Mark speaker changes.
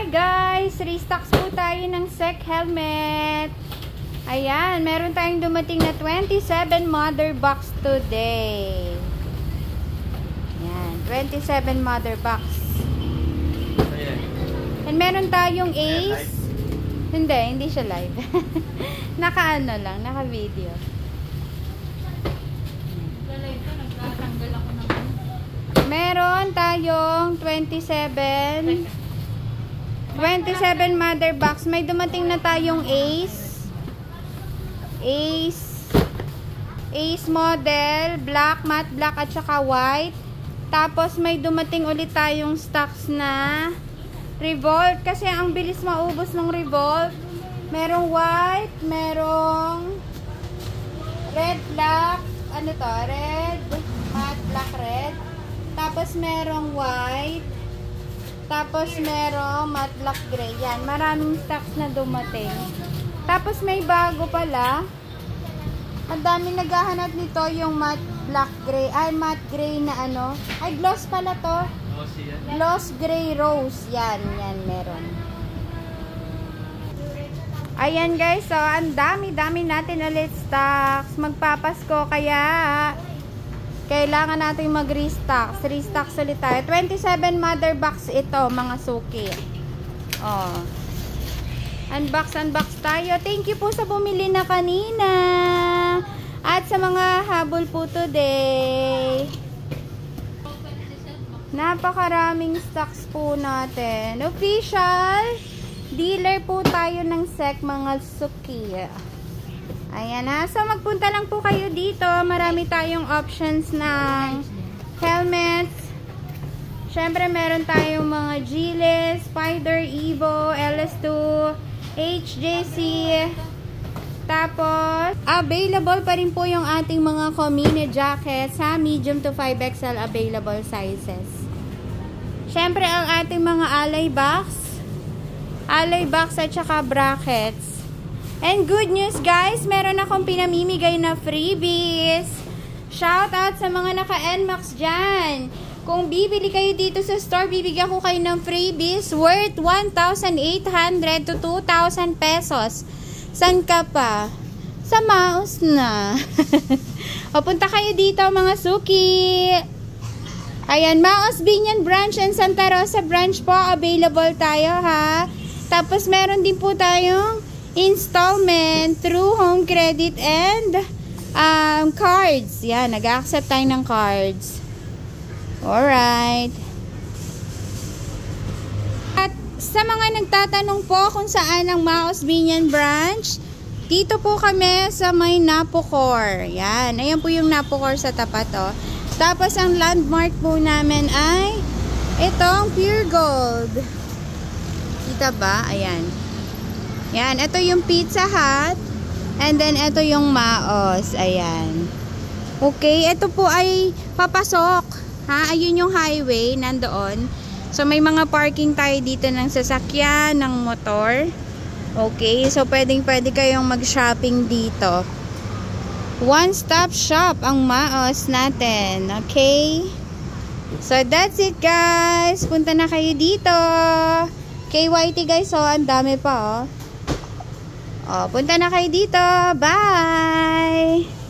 Speaker 1: Hi guys! Restocks po tayo ng SEC helmet. Ayan, meron tayong dumating na 27 mother box today. Ayan, 27 mother box. And meron tayong Ace. Hindi siya live. Naka-ano lang, naka-video. Meron tayong 27 mother box. May dumating na tayong Ace model, black, matte black at saka white. Tapos may dumating ulit tayong stocks na Revolt kasi ang bilis maubos ng Revolt. Merong white, merong red black, ano to? Red, matte black red. Tapos merong white. Tapos merong matte black gray. Yan, maraming stocks na dumating. Tapos may bago pala. Ang daming naghahanap nito yung matte black gray. Ay, matte gray na ano. Ay, gloss pala to. Gloss gray rose. Yan meron. Ayan guys, so ang dami natin ulit stocks. Magpapasko kaya kailangan natin mag-restock. Restocks ulit tayo. 27 mother box ito, mga suki. Oh. Unbox tayo. Thank you po sa bumili na kanina. At sa mga habol po today. Napakaraming stocks po natin. Official dealer po tayo ng SEC, mga suki. Ayan ha. So, magpunta lang po kayo dito. Marami tayong options ng helmets. Siyempre, meron tayong mga Giles, Spider, Evo, LS2, HJC. Tapos, available pa rin po yung ating mga Comine jackets sa medium to 5XL available sizes. Siyempre, ang ating mga alay box at saka brackets. And good news guys, meron akong pinamimigay na freebies. Shout out sa mga naka-NMAX dyan. Kung bibili kayo dito sa store, bibigyan ko kayo ng freebies worth 1,800 to 2,000 pesos. San ka pa? Sa mouse na. O, punta kayo dito mga suki. Ayan, Maos Binyan branch and Santa Rosa branch po. Available tayo ha. Tapos meron din po tayong installment through home credit and cards. Yan, nag-accept tayo ng cards. Alright. At sa mga nagtatanong po kung saan ang Maos Binyan branch, dito po kami sa may Napocor. Yan, ayan po yung Napocor sa tapat oh. Tapos ang landmark po namin ay itong Pure Gold. Kita ba? Ayan. Yan, ito yung Pizza Hut. And then, ito yung Maos. Ayan. Okay, ito po ay papasok. Ha? Ayun yung highway, nandoon. So, may mga parking tayo dito ng sasakyan, ng motor. Okay, so pwede kayong mag-shopping dito. One-stop shop ang Maos natin. Okay? So, that's it guys. Punta na kayo dito. KYT guys, so ang dami pa oh. Oh, punta na kayo dito. Bye!